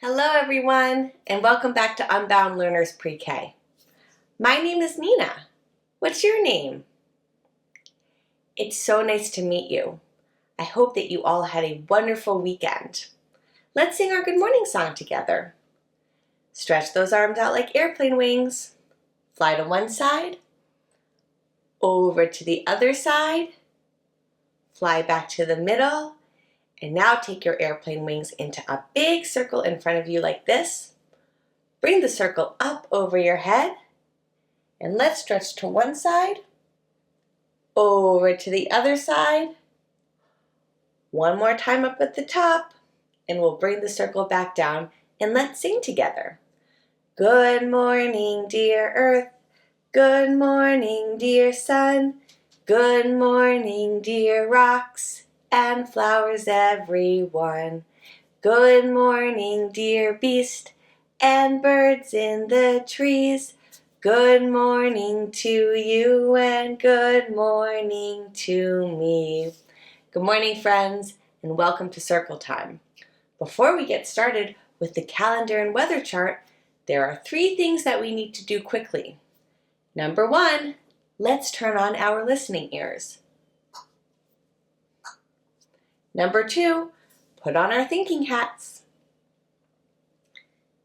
Hello everyone, and welcome back to Unbound Learners Pre-K. My name is Nina. What's your name? It's so nice to meet you. I hope that you all had a wonderful weekend. Let's sing our good morning song together. Stretch those arms out like airplane wings. Fly to one side, over to the other side, fly back to the middle, and now take your airplane wings into a big circle in front of you like this. Bring the circle up over your head, and let's stretch to one side, over to the other side. One more time up at the top, and we'll bring the circle back down, and let's sing together. Good morning, dear Earth. Good morning, dear Sun. Good morning, dear rocks and flowers, everyone. Good morning, dear beast and birds in the trees. Good morning to you and good morning to me. Good morning, friends, and welcome to Circle Time. Before we get started with the calendar and weather chart, there are 3 things that we need to do quickly. Number 1, let's turn on our listening ears. Number 2, put on our thinking hats.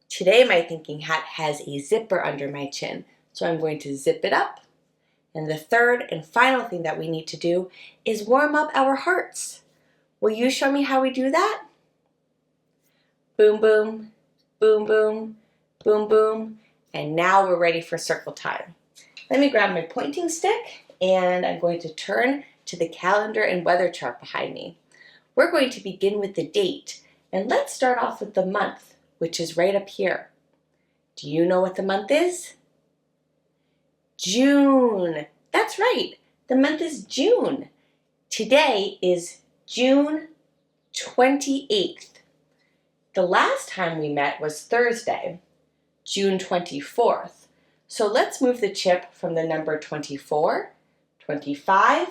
Today my thinking hat has a zipper under my chin, so I'm going to zip it up. And the third and final thing that we need to do is warm up our hearts. Will you show me how we do that? Boom, boom, boom, boom, boom, boom. And now we're ready for circle time. Let me grab my pointing stick, and I'm going to turn to the calendar and weather chart behind me. We're going to begin with the date, and let's start off with the month, which is right up here. Do you know what the month is? June. That's right. The month is June. Today is June 28th. The last time we met was Thursday, June 24th. So let's move the chip from the number 24, 25,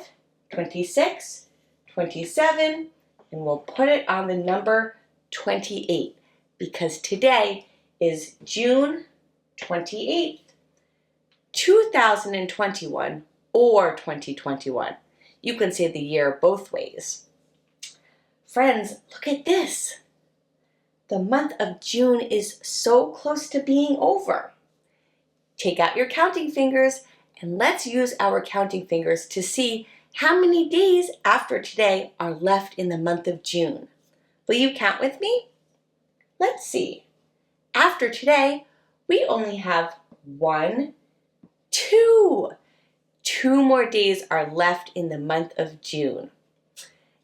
26, 27, and we'll put it on the number 28 because today is June 28th, 2021 or 2021. You can say the year both ways. Friends, look at this. The month of June is so close to being over. Take out your counting fingers and let's use our counting fingers to see how many days after today are left in the month of June. Will you count with me? Let's see. After today, we only have 1, 2. 2 more days are left in the month of June.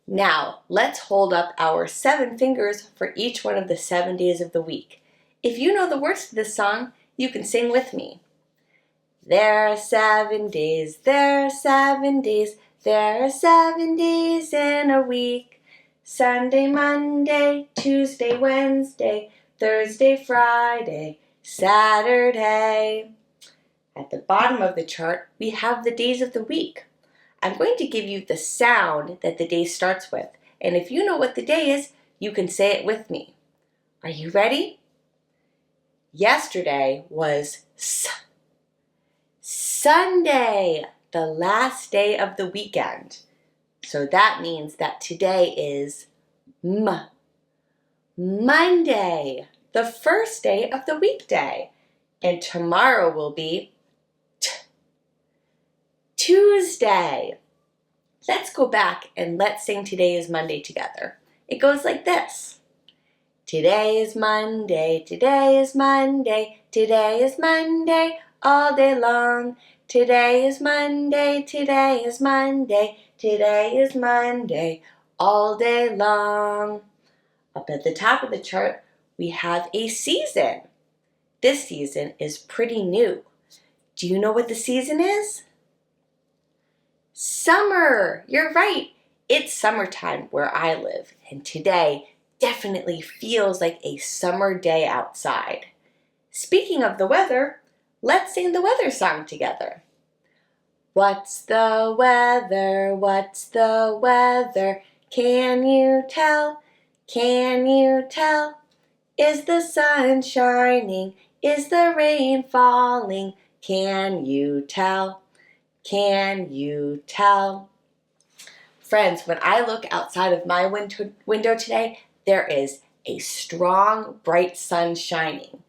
Now, let's hold up our 7 fingers for each one of the 7 days of the week. If you know the words to this song, you can sing with me. There are 7 days, there are 7 days, there are 7 days in a week. Sunday, Monday, Tuesday, Wednesday, Thursday, Friday, Saturday. At the bottom of the chart, we have the days of the week. I'm going to give you the sound that the day starts with, and if you know what the day is, you can say it with me. Are you ready? Yesterday was Sunday, the last day of the weekend. So that means that today is Monday, the first day of the weekday. And tomorrow will be Tuesday. Let's go back and let's sing Today is Monday together. It goes like this. Today is Monday, today is Monday, today is Monday, all day long. Today is Monday, today is Monday, today is Monday, all day long. Up at the top of the chart, we have a season. This season is pretty new. Do you know what the season is? Summer. You're right. It's summertime where I live, and today definitely feels like a summer day outside. Speaking of the weather, let's sing the weather song together. What's the weather? What's the weather? Can you tell? Can you tell? Is the sun shining? Is the rain falling? Can you tell? Can you tell? Friends, when I look outside of my window today, there is a strong, bright sun shining.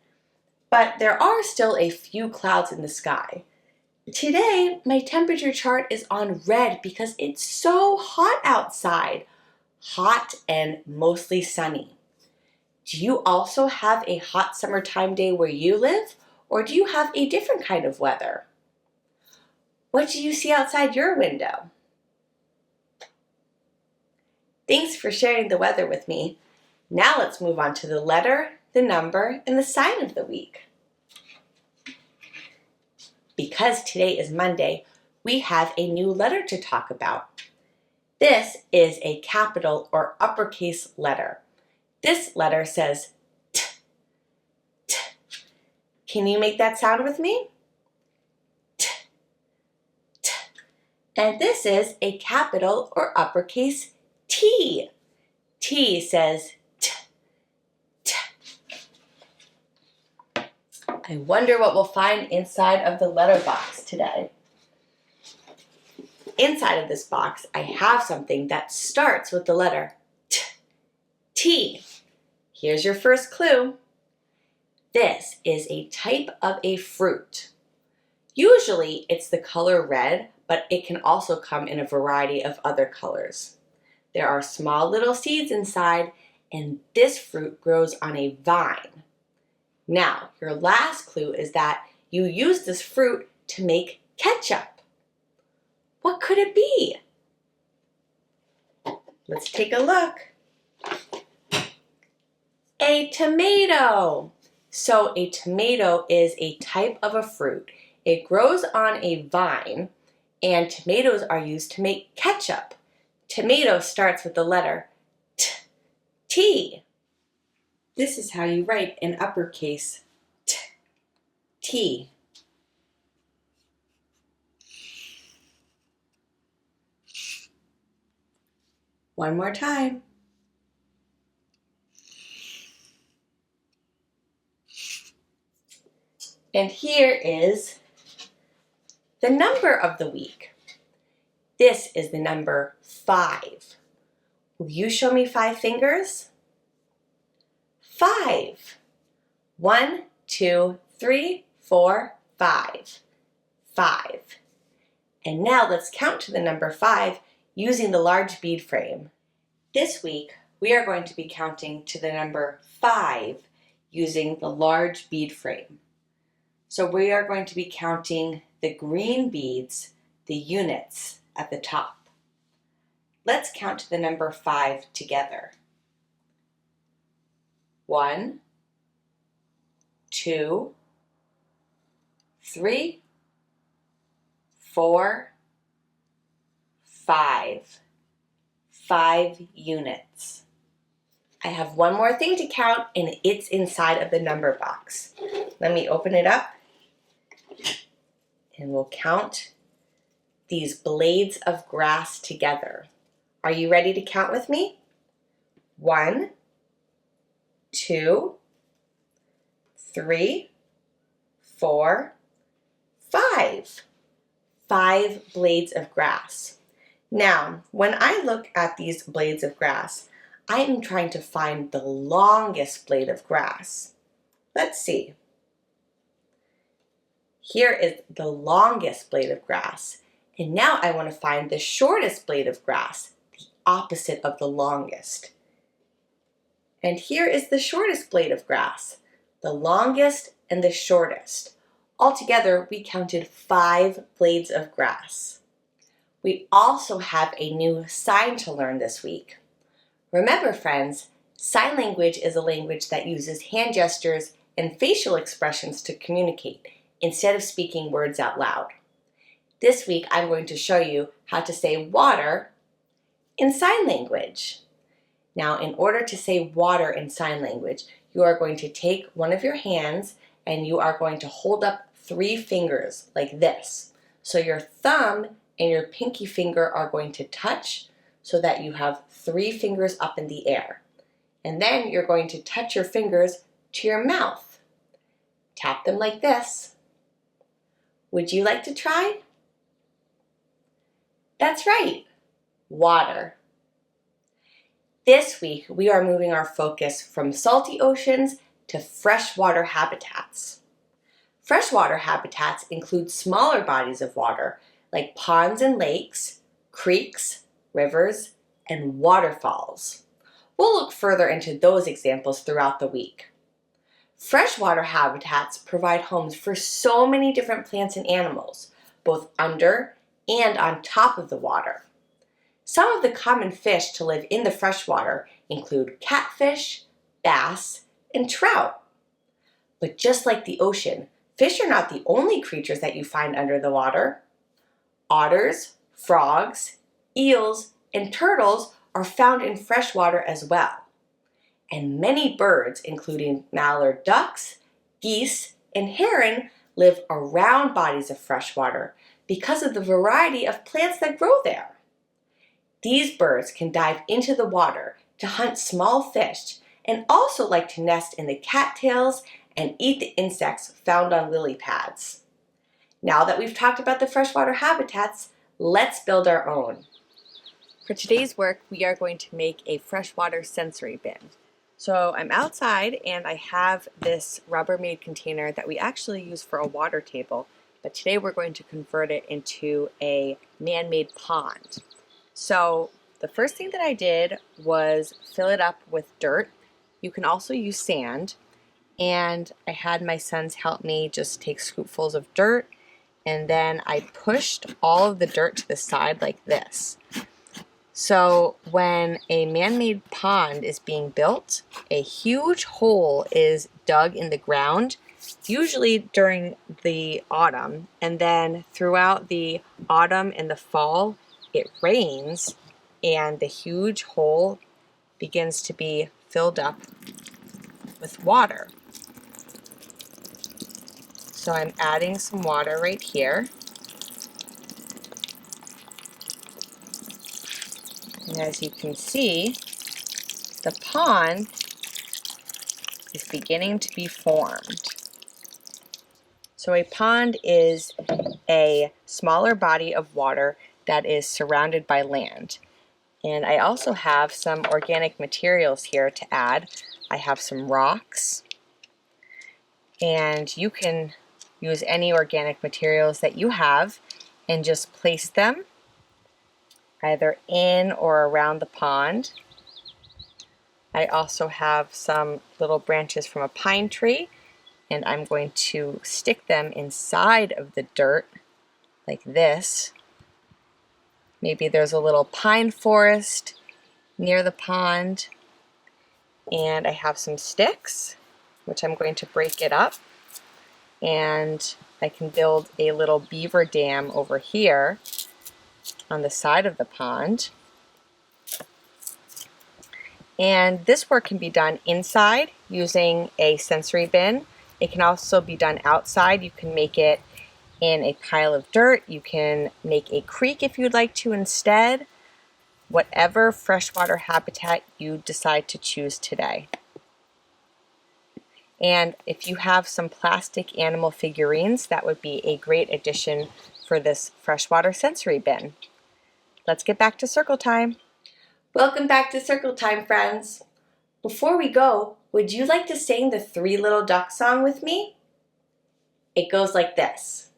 But there are still a few clouds in the sky. Today, my temperature chart is on red because it's so hot outside. Hot and mostly sunny. Do you also have a hot summertime day where you live, or do you have a different kind of weather? What do you see outside your window? Thanks for sharing the weather with me. Now let's move on to the letter, the number, and the sign of the week. Because today is Monday, we have a new letter to talk about. This is a capital or uppercase letter. This letter says T, T. Can you make that sound with me? T, T. And this is a capital or uppercase T. T says T, T. I wonder what we'll find inside of the letter box today. Inside of this box, I have something that starts with the letter T. T. Here's your first clue. This is a type of a fruit. Usually it's the color red, but it can also come in a variety of other colors. There are small little seeds inside, and this fruit grows on a vine. Now, your last clue is that you use this fruit to make ketchup. What could it be? Let's take a look. A tomato. So a tomato is a type of a fruit. It grows on a vine, and tomatoes are used to make ketchup. Tomato starts with the letter T. T. This is how you write an uppercase T. T. One more time. And here is the number of the week. This is the number 5. Will you show me 5 fingers? 5. 1, 2, 3, 4, 5. 5. And now let's count to the number 5 using the large bead frame. This week, we are going to be counting to the number 5 using the large bead frame. So we are going to be counting the green beads, the units at the top. Let's count to the number 5 together. 1, 2, 3, 4, 5. 5 units. I have one more thing to count, and it's inside of the number box. Let me open it up, and we'll count these blades of grass together. Are you ready to count with me? 1, 2, 3, 4, 5. 5 blades of grass. Now, when I look at these blades of grass, I am trying to find the longest blade of grass. Let's see. Here is the longest blade of grass. And now I want to find the shortest blade of grass, the opposite of the longest. And here is the shortest blade of grass, the longest and the shortest. Altogether, we counted 5 blades of grass. We also have a new sign to learn this week. Remember, friends, sign language is a language that uses hand gestures and facial expressions to communicate instead of speaking words out loud. This week, I'm going to show you how to say water in sign language. Now, in order to say water in sign language, you are going to take one of your hands and you are going to hold up 3 fingers like this. So your thumb and your pinky finger are going to touch so that you have 3 fingers up in the air. And then you're going to touch your fingers to your mouth. Tap them like this. Would you like to try? That's right, water. This week, we are moving our focus from salty oceans to freshwater habitats. Freshwater habitats include smaller bodies of water like ponds and lakes, creeks, rivers, and waterfalls. We'll look further into those examples throughout the week. Freshwater habitats provide homes for so many different plants and animals, both under and on top of the water. Some of the common fish to live in the freshwater include catfish, bass, and trout. But just like the ocean, fish are not the only creatures that you find under the water. Otters, frogs, eels, and turtles are found in freshwater as well. And many birds, including mallard ducks, geese, and heron, live around bodies of freshwater because of the variety of plants that grow there. These birds can dive into the water to hunt small fish and also like to nest in the cattails and eat the insects found on lily pads. Now that we've talked about the freshwater habitats, let's build our own. For today's work, we are going to make a freshwater sensory bin. So I'm outside and I have this Rubbermaid container that we actually use for a water table, but today we're going to convert it into a man-made pond. So the first thing that I did was fill it up with dirt. You can also use sand. And I had my sons help me just take scoopfuls of dirt, and then I pushed all of the dirt to the side like this. So when a man-made pond is being built, a huge hole is dug in the ground, usually during the autumn, and then throughout the autumn and the fall, it rains, and the huge hole begins to be filled up with water. So I'm adding some water right here. And as you can see, the pond is beginning to be formed. So a pond is a smaller body of water that is surrounded by land. And I also have some organic materials here to add. I have some rocks, and you can use any organic materials that you have and just place them either in or around the pond. I also have some little branches from a pine tree, and I'm going to stick them inside of the dirt like this. Maybe there's a little pine forest near the pond, and I have some sticks, which I'm going to break it up, and I can build a little beaver dam over here on the side of the pond. And this work can be done inside using a sensory bin. It can also be done outside. You can make it in a pile of dirt. You can make a creek if you'd like to instead. Whatever freshwater habitat you decide to choose today. And if you have some plastic animal figurines, that would be a great addition for this freshwater sensory bin. Let's get back to circle time. Welcome back to circle time, friends. Before we go, would you like to sing the Three Little Ducks song with me? It goes like this.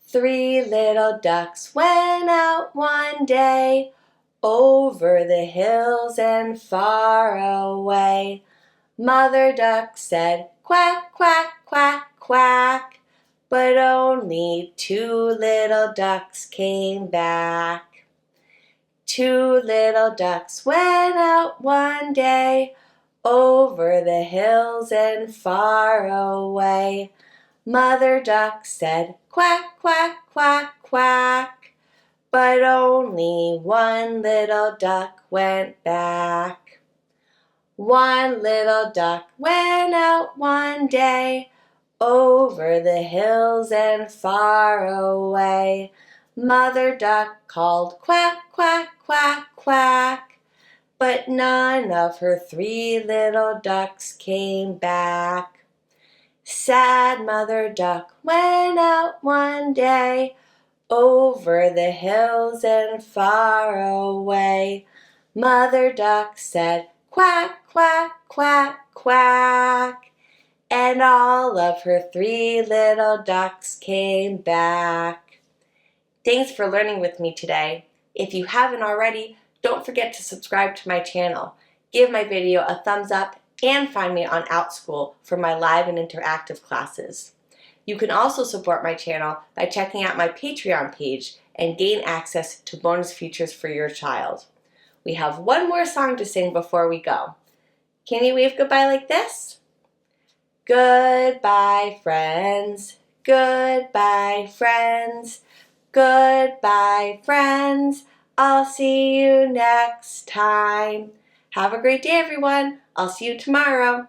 3 little ducks went out one day over the hills and far away. Mother duck said, quack, quack, quack, quack, but only 2 little ducks came back. 2 little ducks went out one day over the hills and far away. Mother duck said, quack, quack, quack, quack, but only 1 little duck went back. 1 little duck went out one day over the hills and far away. Mother duck called, quack, quack, quack, quack, but none of her 3 little ducks came back. Sad Mother Duck went out one day over the hills and far away. Mother Duck said, "Quack, quack, quack, quack," and all of her 3 little ducks came back. Thanks for learning with me today. If you haven't already, don't forget to subscribe to my channel. Give my video a thumbs up and find me on OutSchool for my live and interactive classes. You can also support my channel by checking out my Patreon page and gain access to bonus features for your child. We have one more song to sing before we go. Can you wave goodbye like this? Goodbye, friends. Goodbye, friends. Goodbye, friends. I'll see you next time. Have a great day, everyone. I'll see you tomorrow.